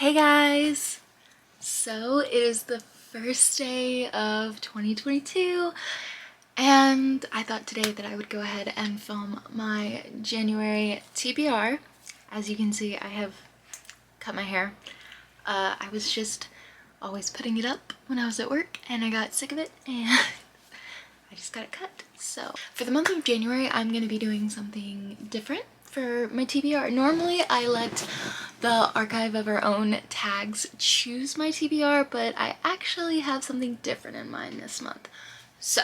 Hey guys! So it is the first day of 2022 and I thought today that I would go ahead and film my January TBR. As you can see, I have cut my hair. I was just always putting it up when I was at work and I got sick of it and I just got it cut. So for the month of January, I'm going to be doing something different for my TBR. Normally I let the Archive of Our Own tags choose my TBR, but I actually have something different in mind this month. So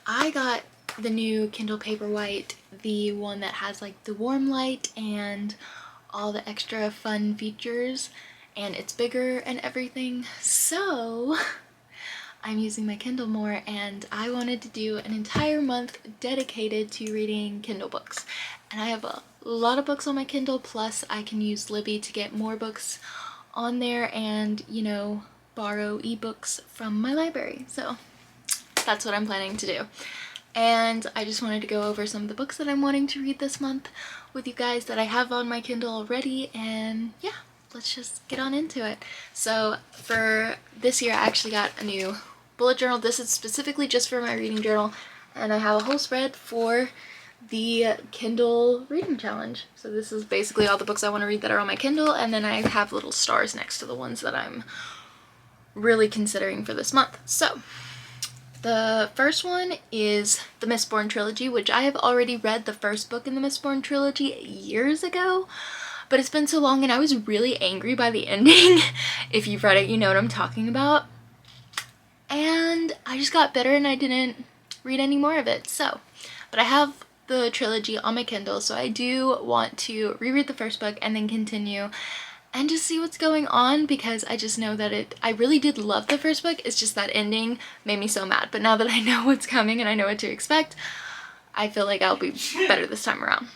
I got the new Kindle Paperwhite, the one that has like the warm light and all the extra fun features, and it's bigger and everything. So I'm using my Kindle more and I wanted to do an entire month dedicated to reading Kindle books. And I have a lot of books on my Kindle, plus I can use Libby to get more books on there and, you know, borrow ebooks from my library. So that's what I'm planning to do. And I just wanted to go over some of the books that I'm wanting to read this month with you guys that I have on my Kindle already, and yeah, let's just get on into it. So for this year, I actually got a new bullet journal. This is specifically just for my reading journal, and I have a whole spread for the Kindle reading challenge. So this is basically all the books I want to read that are on my Kindle, and then I have little stars next to the ones that I'm really considering for this month. So the first one is the Mistborn Trilogy, which I have already read the first book in the Mistborn Trilogy years ago, but it's been so long and I was really angry by the ending. If you've read it, you know what I'm talking about. And I just got bitter and I didn't read any more of it. So, but I have the trilogy on my Kindle, so I do want to reread the first book and then continue and just see what's going on, because I just know that I really did love the first book. It's just that ending made me so mad. But now that I know what's coming and I know what to expect, I feel like I'll be better this time around.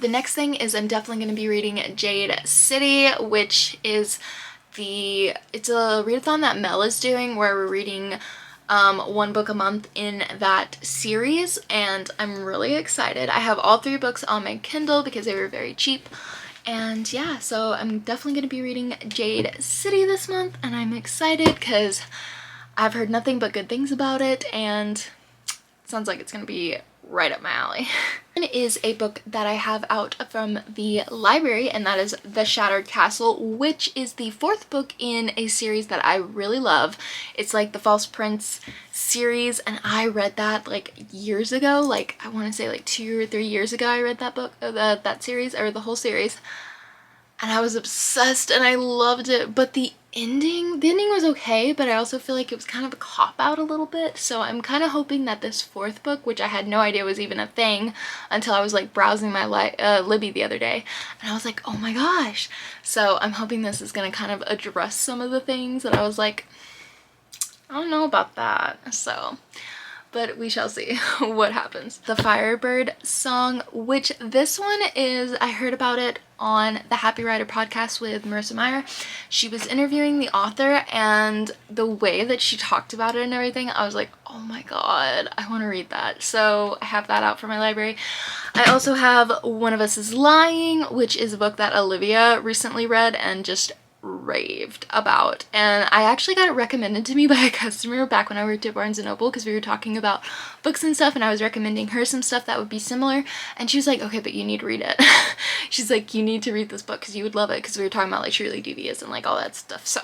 The next thing is I'm definitely going to be reading Jade City, which is it's a readathon that Mel is doing where we're reading one book a month in that series, and I'm really excited. I have all 3 books on my Kindle because they were very cheap. And yeah, so I'm definitely going to be reading Jade City this month, and I'm excited because I've heard nothing but good things about it, and it sounds like it's going to be right up my alley. One is a book that I have out from the library, and that is The Shattered Castle, which is the 4th book in a series that I really love. It's like the False Prince series, and I read that like years ago. Like I want to say like 2 or 3 years ago I read that book, that series, or the whole series, and I was obsessed and I loved it. But the ending was okay, but I also feel like it was kind of a cop-out a little bit. So I'm kind of hoping that this 4th book, which I had no idea was even a thing until I was like browsing my Libby the other day, and I was like, oh my gosh. So I'm hoping this is going to kind of address some of the things that I was like, I don't know about that. So, but we shall see what happens. The Firebird Song, which this one is, I heard about it on the Happy Writer podcast with Marissa Meyer. She was interviewing the author, and the way that she talked about it and everything, I was like, oh my god, I want to read that. So I have that out for my library. I also have One of Us is Lying, which is a book that Olivia recently read and just raved about, and I actually got it recommended to me by a customer back when I worked at Barnes & Noble, because we were talking about books and stuff and I was recommending her some stuff that would be similar, and she was like, okay, but you need to read it. She's like, you need to read this book because you would love it, because we were talking about like Shirley Devious and like all that stuff. So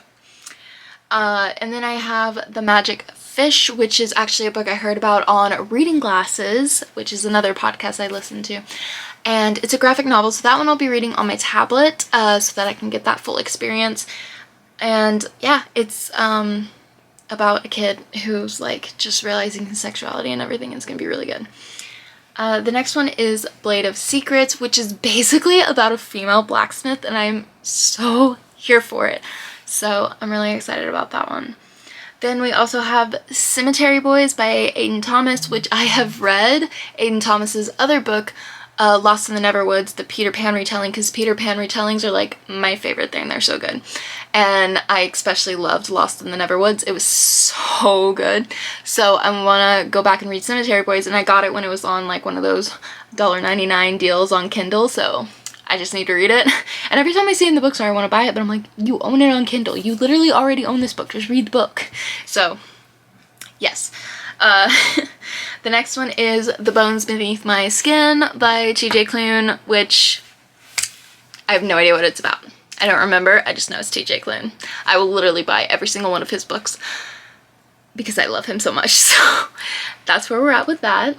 and then I have The Magic Fish, which is actually a book I heard about on Reading Glasses, which is another podcast I listen to. And it's a graphic novel, so that one I'll be reading on my tablet so that I can get that full experience. And yeah, it's about a kid who's like just realizing his sexuality and everything. It's gonna be really good. The next one is Blade of Secrets, which is basically about a female blacksmith, and I'm so here for it. So I'm really excited about that one. Then we also have Cemetery Boys by Aidan Thomas, which I have read Aidan Thomas's other book, Lost in the Neverwoods, the Peter Pan retelling, because Peter Pan retellings are like my favorite thing. They're so good. And I especially loved Lost in the Neverwoods. It was so good. So I want to go back and read Cemetery Boys, and I got it when it was on like one of those $1.99 deals on Kindle, so I just need to read it. And every time I see it in the bookstore, I want to buy it, but I'm like, you own it on Kindle. You literally already own this book. Just read the book. So, yes. The next one is The Bones Beneath My Skin by Tj Cloon, which I have no idea what it's about. I don't remember. I just know it's Tj Cloon. I will literally buy every single one of his books because I love him so much. So that's where we're at with that.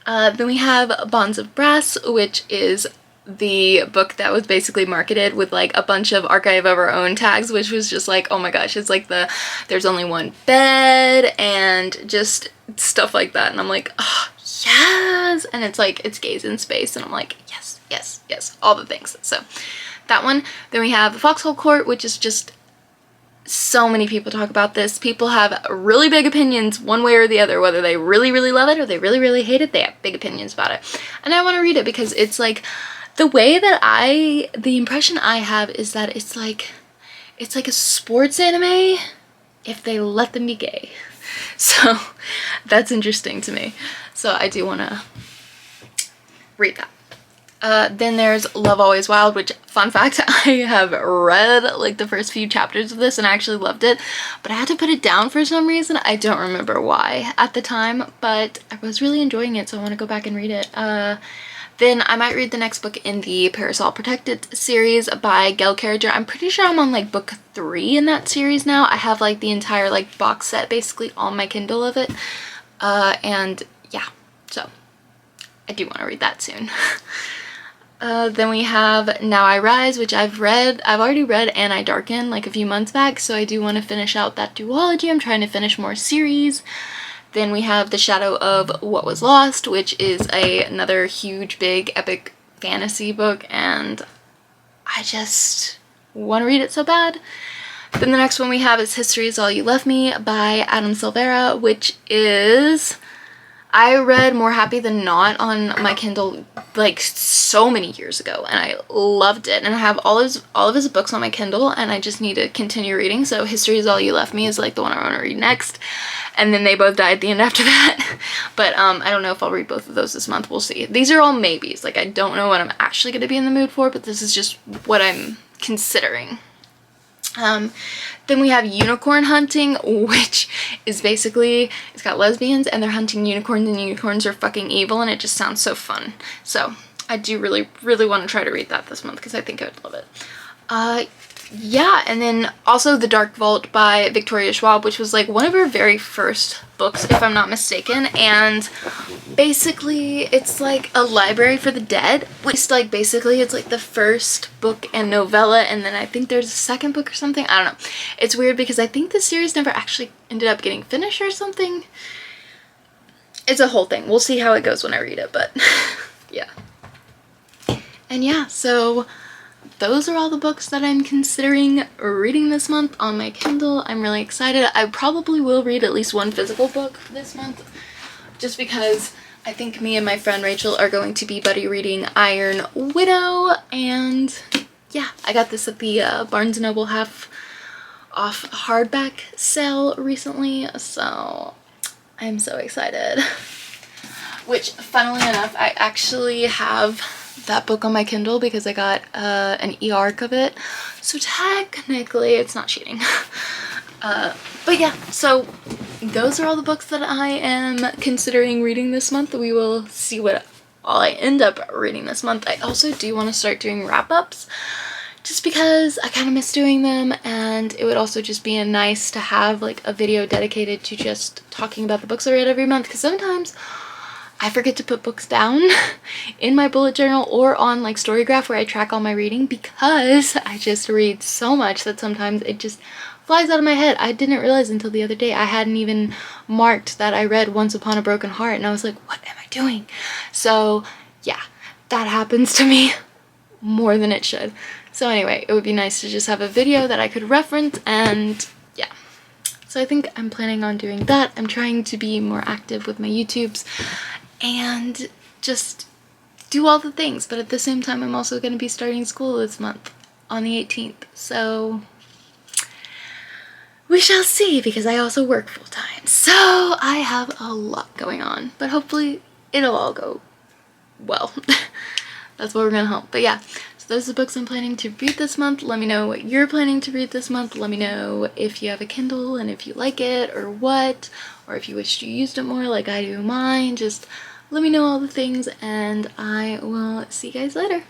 Then we have Bonds of Brass, which is the book that was basically marketed with like a bunch of Archive of Our Own tags, which was just like, oh my gosh, it's like there's only one bed and just stuff like that. And I'm like, oh yes. And it's like, it's gays in space. And I'm like, yes, yes, yes, all the things. So that one. Then we have Foxhole Court, which is just, so many people talk about this. People have really big opinions one way or the other, whether they really, really love it or they really, really hate it. They have big opinions about it. And I want to read it because it's like, the way that the impression I have is that it's like a sports anime if they let them be gay. So that's interesting to me. So I do want to read that. Then there's Love Always Wild, which, fun fact, I have read like the first few chapters of this and I actually loved it, but I had to put it down for some reason. I don't remember why at the time, but I was really enjoying it, so I want to go back and read it. Then I might read the next book in the Parasol Protected series by Gail Carriger. I'm pretty sure I'm on like book 3 in that series now. I have like the entire like box set basically on my Kindle of it. And yeah, so I do want to read that soon. Then we have Now I Rise, which I've already read And I Darken like a few months back, so I do want to finish out that duology. I'm trying to finish more series. Then we have The Shadow of What Was Lost, which is another huge, big, epic fantasy book, and I just want to read it so bad. Then the next one we have is History Is All You Left Me by Adam Silvera, which is, I read More Happy Than Not on my Kindle like so many years ago, and I loved it, and I have all of his books on my Kindle, and I just need to continue reading. So History Is All You Left Me is like the one I want to read next, and then they both die at the end after that. But I don't know if I'll read both of those this month. We'll see. These are all maybes. Like, I don't know what I'm actually going to be in the mood for, but this is just what I'm considering. Then we have Unicorn Hunting, which is basically, it's got lesbians and they're hunting unicorns, and unicorns are fucking evil, and it just sounds so fun. So I do really, really want to try to read that this month because I think I would love it. Yeah, and then also The Dark Vault by Victoria Schwab, which was like one of her very first books, if I'm not mistaken, and basically it's like a library for the dead. It's like, basically it's like the first book and novella, and then I think there's a second book or something. I don't know. It's weird because I think the series never actually ended up getting finished or something. It's a whole thing. We'll see how it goes when I read it, but yeah. And yeah, so those are all the books that I'm considering reading this month on my Kindle. I'm really excited. I probably will read at least one physical book this month, just because I think me and my friend Rachel are going to be buddy reading Iron Widow, and yeah, I got this at the Barnes & Noble half off hardback sale recently, so I'm so excited. Which, funnily enough, I actually have that book on my Kindle because I got an e-arc of it, so technically it's not cheating. But yeah, so those are all the books that I am considering reading this month. We will see what all I end up reading this month. I also do want to start doing wrap-ups, just because I kind of miss doing them, and it would also just be nice to have like a video dedicated to just talking about the books I read every month, because sometimes I forget to put books down in my bullet journal or on like Storygraph where I track all my reading, because I just read so much that sometimes it just flies out of my head. I didn't realize until the other day I hadn't even marked that I read Once Upon a Broken Heart, and I was like, what am I doing? So yeah, that happens to me more than it should. So anyway, it would be nice to just have a video that I could reference, and yeah. So I think I'm planning on doing that. I'm trying to be more active with my YouTubes and just do all the things, but at the same time I'm also going to be starting school this month on the 18th, so we shall see, because I also work full-time, so I have a lot going on, but hopefully it'll all go well. That's what we're gonna hope. But yeah, so those are the books I'm planning to read this month. Let me know what you're planning to read this month. Let me know if you have a Kindle and if you like it or what, or if you wished you used it more like I do mine. Just let me know all the things, and I will see you guys later.